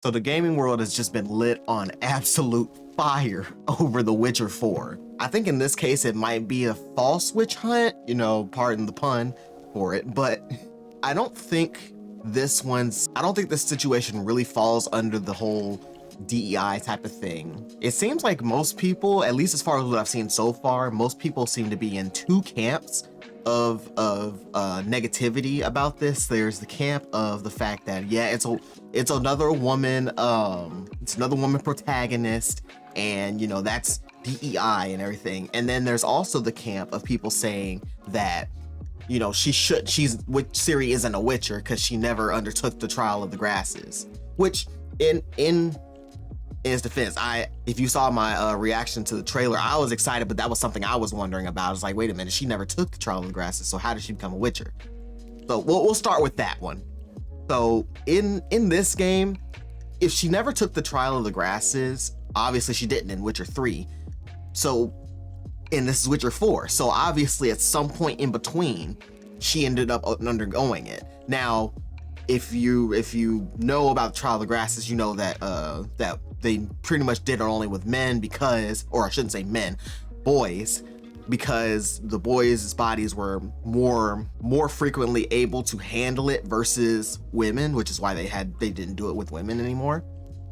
So the gaming world has just been lit on absolute fire over The Witcher 4. I think in this case, it might be a false witch hunt, you know, pardon the pun for it, but I don't think this situation really falls under the whole DEI type of thing. It seems like most people, at least as far as what I've seen so far, most people seem to be in two camps of negativity about this. There's the camp of the fact that, yeah, it's another woman, it's another woman protagonist, and you know, that's DEI and everything. And then there's also the camp of people saying that, you know, Ciri isn't a witcher because she never undertook the trial of the grasses, which in his defense, if you saw my reaction to the trailer, I was excited, but that was something I was wondering about. I was like, wait a minute, she never took the trial of the grasses, so how did she become a witcher? So we'll start with that one. So in this game, if she never took the trial of the grasses, obviously she didn't in Witcher 3. So, and this is Witcher 4. So obviously at some point in between, she ended up undergoing it. Now, if you know about the trial of the grasses, you know that that they pretty much did it only with men because, or I shouldn't say men, boys, because the boys' bodies were more frequently able to handle it versus women, which is why they didn't do it with women anymore.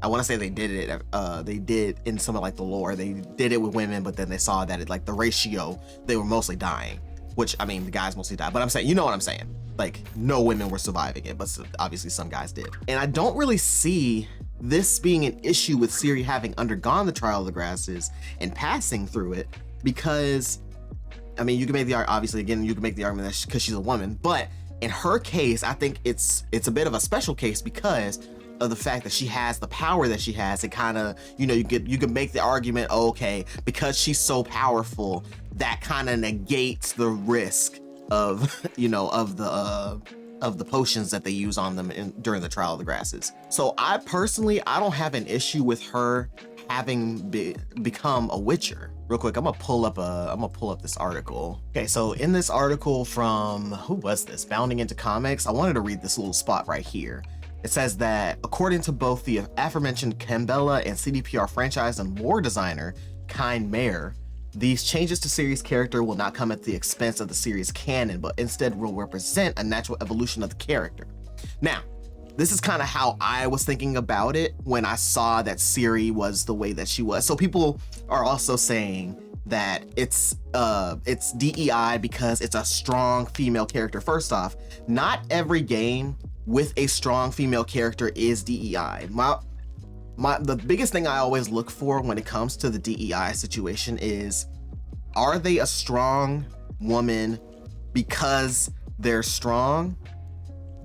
I want to say they did in some of like the lore, they did it with women, but then they saw that like the ratio, they were mostly dying, which, I mean, the guys mostly died, but I'm saying, you know what I'm saying? Like, no women were surviving it, but obviously some guys did. And I don't really see this being an issue with Ciri having undergone the trial of the grasses and passing through it, because, I mean, you can make the obviously, again, you can make the argument that because she's a woman, but in her case, I think it's a bit of a special case because of the fact that she has the power that she has. It kind of, you know, you can make the argument, oh, okay, because she's so powerful, that kind of negates the risk of, you know, of the potions that they use on them during the trial of the grasses. So I personally, I don't have an issue with her having become a witcher. Real quick, I'm gonna pull up this article. Okay, so in this article from, who was this? Bounding Into Comics, I wanted to read this little spot right here. It says that according to both the aforementioned Cambella and CDPR franchise and lore designer Kind Mayer, these changes to Ciri's character will not come at the expense of the series canon, but instead will represent a natural evolution of the character. Now, this is kind of how I was thinking about it when I saw that Ciri was the way that she was. So people are also saying that it's DEI because it's a strong female character. First off, not every game with a strong female character is DEI. The biggest thing I always look for when it comes to the DEI situation is, are they a strong woman because they're strong,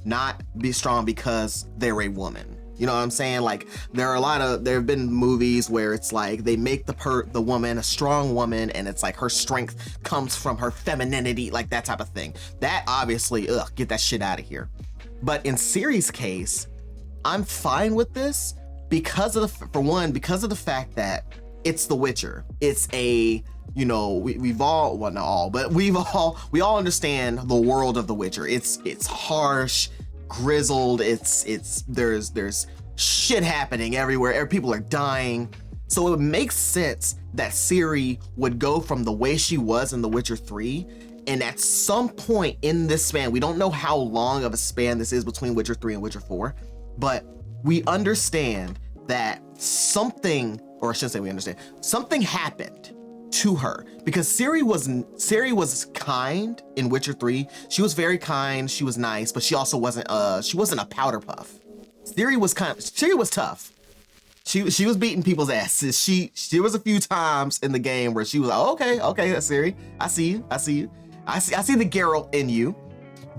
not be strong because they're a woman? You know what I'm saying? Like, there have been movies where it's like they make the woman a strong woman, and it's like her strength comes from her femininity, like that type of thing. That obviously, get that shit out of here. But in Ciri's case, I'm fine with this because of the fact that it's The Witcher. It's a, you know, we all understand the world of The Witcher. It's harsh, grizzled. There's shit happening everywhere. People are dying. So it makes sense that Ciri would go from the way she was in The Witcher 3, and at some point in this span, we don't know how long of a span this is between Witcher 3 and Witcher 4, but we understand that something happened to her, because Ciri was kind in Witcher 3. She was very kind, she was nice, but she also wasn't a powder puff. Ciri was tough. She was beating people's asses. There was a few times in the game where she was like, okay, that's Ciri. I see you. I see the Geralt in you.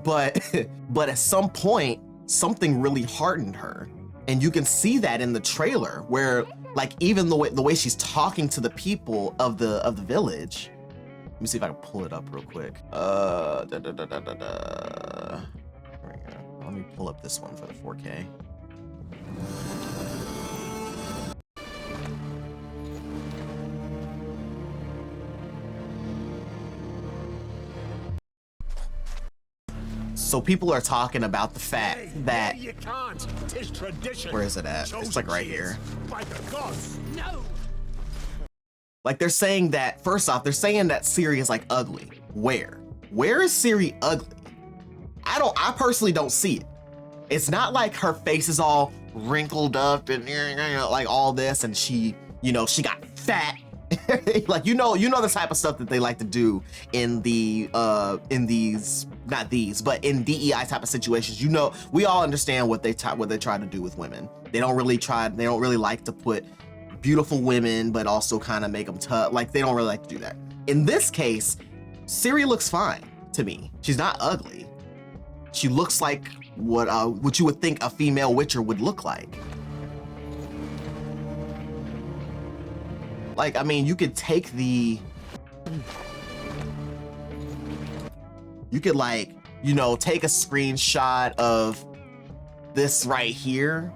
But at some point, something really hardened her. And you can see that in the trailer, where like even the way she's talking to the people of the village. Let me see if I can pull it up real quick. There we go. Let me pull up this one for the 4K. So people are talking about the fact that you can't. 'Tis tradition. where is it at? It's like right here. By the gods. No. Like they're saying that, first off, they're saying that Ciri is like ugly. Where? Where is Ciri ugly? I personally don't see it. It's not like her face is all wrinkled up and like all this and she, you know, she got fat. Like, you know the type of stuff that they like to do in the in these, not these, but in DEI type of situations. You know, we all understand what they try to do with women. They don't really like to put beautiful women, but also kind of make them tough. Like, they don't really like to do that. In this case, Ciri looks fine to me. She's not ugly. She looks like what you would think a female Witcher would look like. Like, I mean, you could take you could like, you know, take a screenshot of this right here,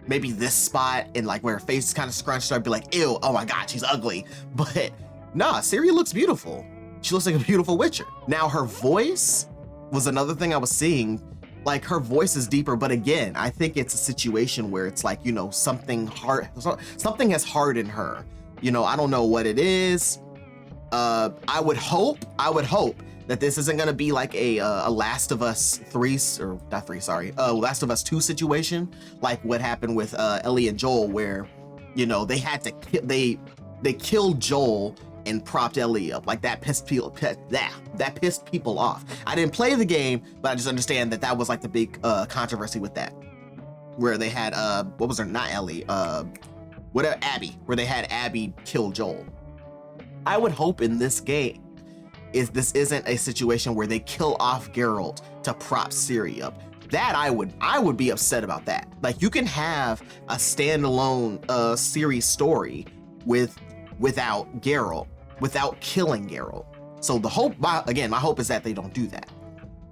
maybe this spot, and like where her face is kind of scrunched up, be like, ew, oh my God, she's ugly. But nah, Ciri looks beautiful. She looks like a beautiful Witcher. Now her voice was another thing I was seeing. Like, her voice is deeper, but again, I think it's a situation where it's like, you know, something has hardened her. You know, I don't know what it is. I would hope that this isn't gonna be like a Last of Us 3, or not 3, sorry, Last of Us 2 situation, like what happened with Ellie and Joel, where, you know, they had to they killed Joel and propped Ellie up. Like, that pissed people off. I didn't play the game, but I just understand that was like the big controversy with that, where they had what was her, not Ellie, Abby, where they had Abby kill Joel. I would hope in this game this isn't a situation where they kill off Geralt to prop Ciri up. That I would be upset about that. Like, you can have a standalone Ciri story without Geralt, without killing Geralt. So the hope, my hope is that they don't do that.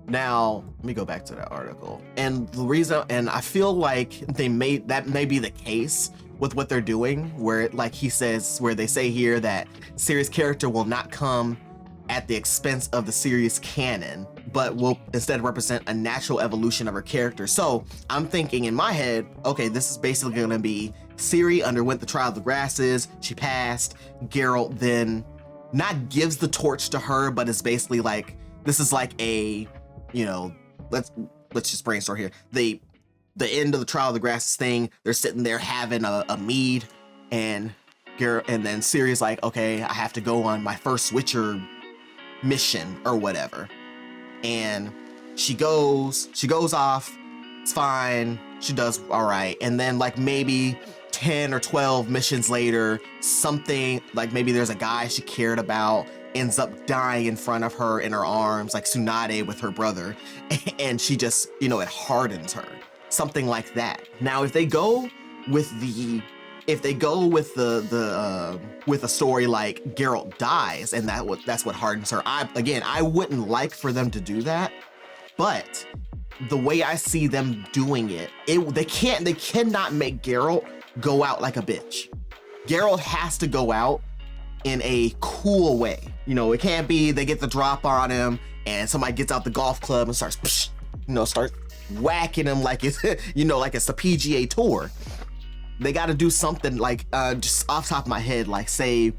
Now, let me go back to that article. And the reason, and I feel like that may be the case with what they're doing, where like he says, where they say here that Ciri's character will not come at the expense of the series canon, but will instead represent a natural evolution of her character. So I'm thinking in my head, okay, this is basically gonna be Ciri underwent the trial of the grasses, she passed, Geralt then not gives the torch to her, but it's basically like, this is like a, you know, let's just brainstorm here. The end of the trial of the grasses thing, they're sitting there having a mead, and then Ciri's like, okay, I have to go on my first Witcher mission or whatever. And she goes off, it's fine, she does all right. And then like maybe 10 or 12 missions later, something like maybe there's a guy she cared about ends up dying in front of her in her arms, like Tsunade with her brother, and she just, you know, it hardens her. Something like that. Now, if they go with a story like Geralt dies and that's what hardens her, I wouldn't like for them to do that, but the way I see them doing it, they cannot make Geralt go out like a bitch. Geralt has to go out in a cool way. You know, it can't be they get the drop on him and somebody gets out the golf club and starts whacking him like it's, you know, like it's the PGA Tour. They got to do something like, just off the top of my head, like say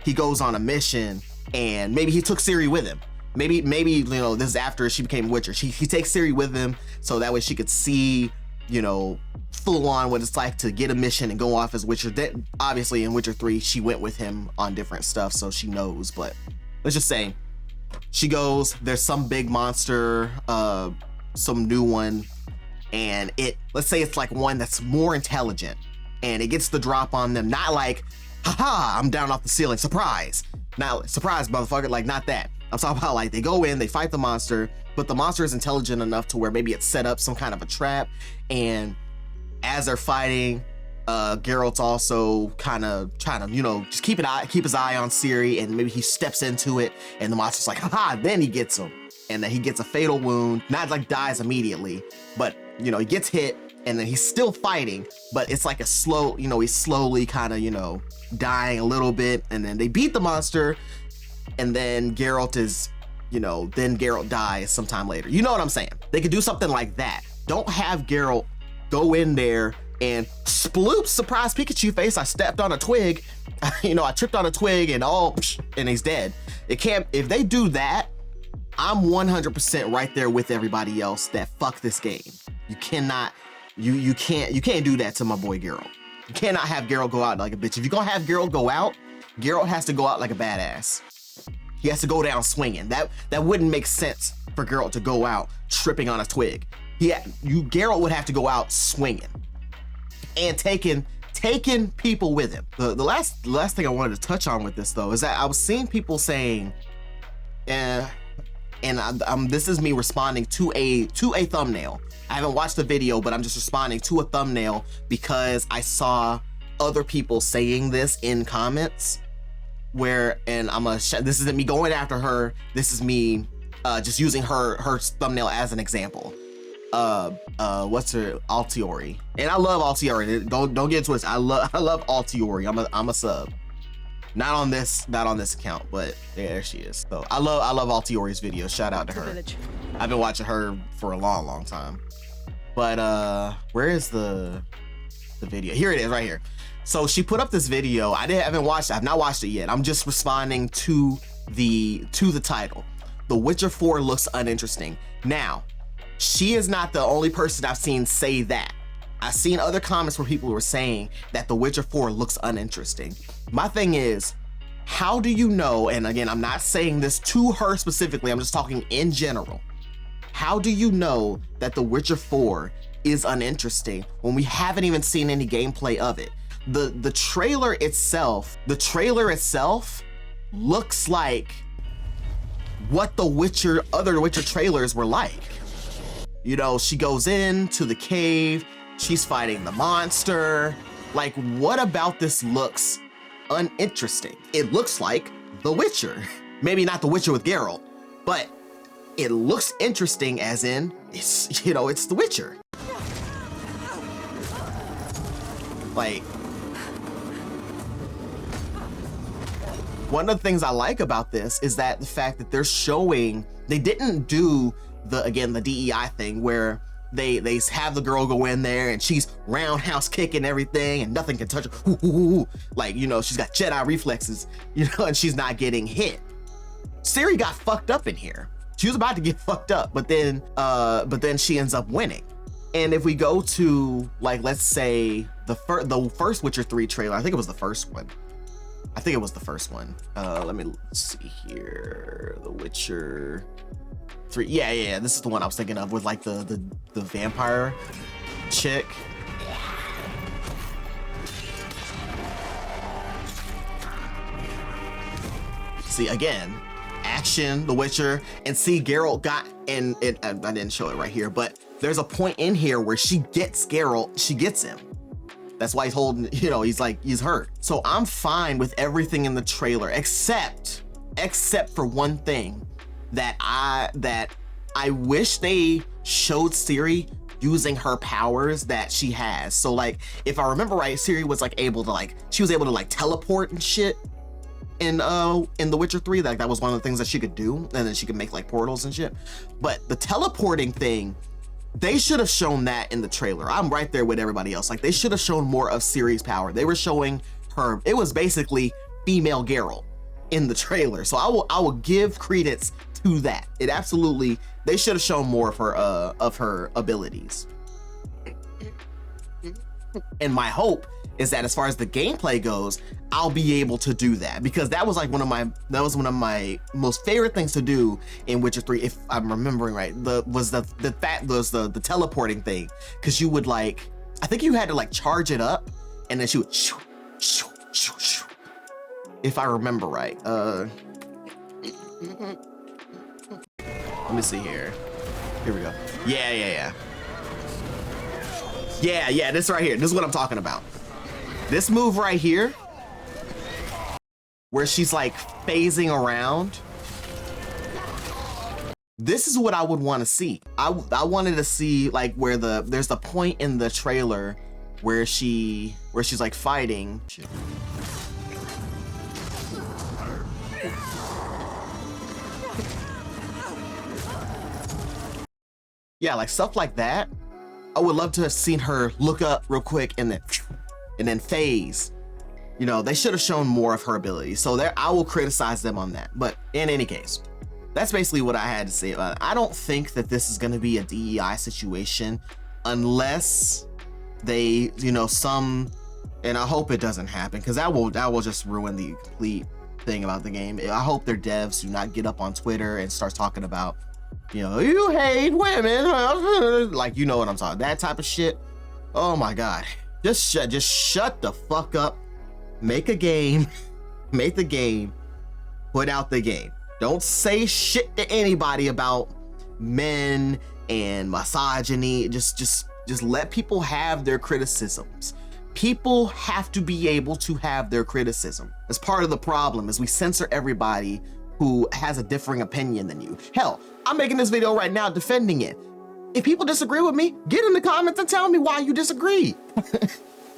he goes on a mission and maybe he took Ciri with him. Maybe you know, this is after she became Witcher. He takes Ciri with him so that way she could see, you know, full on what it's like to get a mission and go off as Witcher. That, obviously in Witcher 3, she went with him on different stuff, so she knows, but let's just say she goes, there's some big monster, some new one, and let's say it's like one that's more intelligent, and it gets the drop on them, not like, haha, I'm down off the ceiling, surprise. Not surprise, motherfucker, like not that. I'm talking about like they go in, they fight the monster, but the monster is intelligent enough to where maybe it's set up some kind of a trap, and as they're fighting, Geralt's also kind of trying to, you know, just keep his eye on Ciri, and maybe he steps into it, and the monster's like, haha, then he gets him. And then he gets a fatal wound, not like dies immediately, but, you know, he gets hit, and then he's still fighting, but it's like a slow, you know, he's slowly kind of, you know, dying a little bit, and then they beat the monster, and then Geralt is, you know, then Geralt dies sometime later. You know what I'm saying? They could do something like that. Don't have Geralt go in there and sploop, surprise Pikachu face, I stepped on a twig. You know, I tripped on a twig and and he's dead. It can't, if they do that, I'm 100% right there with everybody else that fuck this game. You cannot, you can't do that to my boy Geralt. You cannot have Geralt go out like a bitch. If you're gonna have Geralt go out, Geralt has to go out like a badass. He has to go down swinging. That wouldn't make sense for Geralt to go out tripping on a twig. Geralt would have to go out swinging and taking people with him. The last thing I wanted to touch on with this though is that I was seeing people saying, this is me responding to a thumbnail. I haven't watched the video, but I'm just responding to a thumbnail because I saw other people saying this in comments. This isn't me going after her. This is me just using her thumbnail as an example. What's her, Altiori, and I love Altiori. Don't get twisted. I love Altiori. I'm a sub. Not on this account, but there she is. So I love Altiori's videos. Shout out to her. I've been watching her for a long time. But where is the video? Here it is, right here. So she put up this video. I've not watched it yet. I'm just responding to the title. The Witcher 4 looks uninteresting. Now, she is not the only person I've seen say that. I've seen other comments where people were saying that The Witcher 4 looks uninteresting. My thing is, how do you know, and again, I'm not saying this to her specifically, I'm just talking in general. How do you know that The Witcher 4 is uninteresting when we haven't even seen any gameplay of it? The trailer itself looks like what the other Witcher trailers were like. You know, she goes into the cave, she's fighting the monster. Like, what about this looks uninteresting? It looks like The Witcher. Maybe not The Witcher with Geralt, but it looks interesting as in, it's, you know, it's The Witcher. Like, one of the things I like about this is that the fact that they're showing, they didn't do the DEI thing where they have the girl go in there and she's roundhouse kicking everything and nothing can touch her. Ooh, ooh, ooh. Like, you know, she's got Jedi reflexes, you know, and she's not getting hit. Ciri got fucked up in here. She was about to get fucked up, but then she ends up winning. And if we go to, like, let's say the first Witcher 3 trailer, I think it was the first one. Let me see here. The Witcher 3. Yeah. This is the one I was thinking of with like the vampire chick. See, again, action, The Witcher, and see Geralt got, and I didn't show it right here, but there's a point in here where she gets Geralt, she gets him. That's why he's holding, you know, he's hurt. So I'm fine with everything in the trailer, except for one thing that I wish they showed Ciri using her powers that she has. So like, if I remember right, Ciri was like able to she was able to teleport and shit in The Witcher 3. Like, that was one of the things that she could do, and then she could make like portals and shit. But the teleporting thing, they should have shown that in the trailer. I'm right there with everybody else. Like, they should have shown more of Ciri's power. They were showing her, it was basically female Geralt in the trailer. So I will give credence to that. It absolutely, they should have shown more of her abilities. And my hope is that as far as the gameplay goes, I'll be able to do that, because that was like one of my most favorite things to do in Witcher 3, if I'm remembering right. The teleporting thing, because you would I think you had to charge it up, and then she would shoo, shoo, shoo, shoo, if I remember right. Let me see here. Here we go. Yeah. This right here. This is what I'm talking about. This move right here, where she's phasing around. This is what I would want to see. I wanted to see where there's the point in the trailer where she's fighting. Yeah, like stuff like that. I would love to have seen her look up real quick and then phase. You know, they should have shown more of her ability. So there, I will criticize them on that. But in any case, that's basically what I had to say about it. I don't think that this is going to be a DEI situation unless they, you know, and I hope it doesn't happen, because that will just ruin the complete thing about the game. I hope their devs do not get up on Twitter and start talking about, you know, you hate women, like, you know what I'm talking, that type of shit. Oh my God, just shut the fuck up. Make a game, make the game, put out the game. Don't say shit to anybody about men and misogyny. Just let people have their criticisms. People have to be able to have their criticism. As part of the problem is we censor everybody who has a differing opinion than you. Hell, I'm making this video right now defending it. If people disagree with me, get in the comments and tell me why you disagree.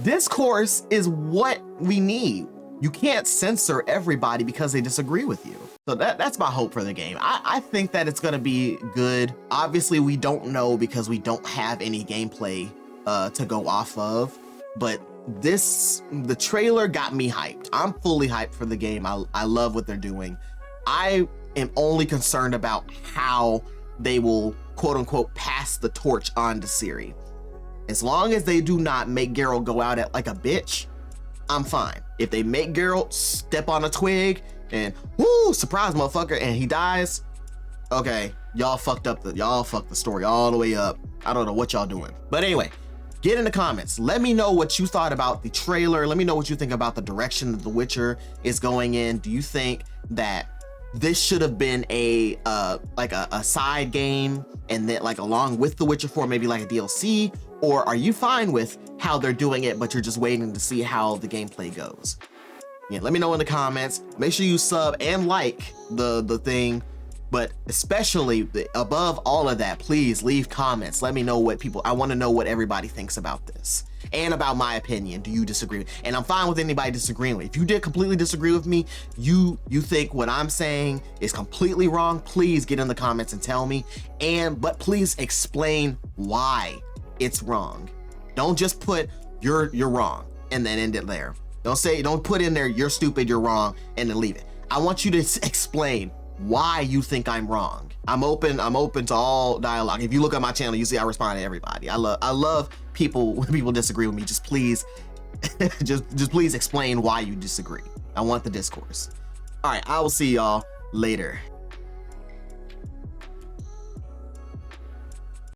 Discourse is what we need. You can't censor everybody because they disagree with you. So that's my hope for the game. I think that it's gonna be good. Obviously, we don't know because we don't have any gameplay to go off of, but the trailer got me hyped. I'm fully hyped for the game. I love what they're doing. I am only concerned about how they will, quote unquote, pass the torch on to Ciri. As long as they do not make Geralt go out at like a bitch, I'm fine. If they make Geralt step on a twig and whoo, surprise motherfucker, and he dies, okay, y'all fucked the story all the way up. I don't know what y'all doing. But anyway, get in the comments. Let me know what you thought about the trailer. Let me know what you think about the direction that The Witcher is going in. Do you think that this should have been a side game, and then like along with The Witcher 4, maybe like a DLC? Or are you fine with how they're doing it, but you're just waiting to see how the gameplay goes? Yeah, let me know in the comments. Make sure you sub and like the thing, but especially above all of that, please leave comments. Let me know what I want to know what everybody thinks about this and about my opinion. Do you disagree? And I'm fine with anybody disagreeing with me. If you did completely disagree with me, you think what I'm saying is completely wrong, please get in the comments and tell me. But please explain why it's wrong. Don't just put you're wrong and then end it there. Don't put in there you're stupid, you're wrong, and then leave it. I want you to explain why you think I'm wrong. I'm open to all dialogue. If you look at my channel, you see I respond to everybody. I love people when people disagree with me. Just please just please explain why you disagree. I want the discourse. All right, I will see y'all later.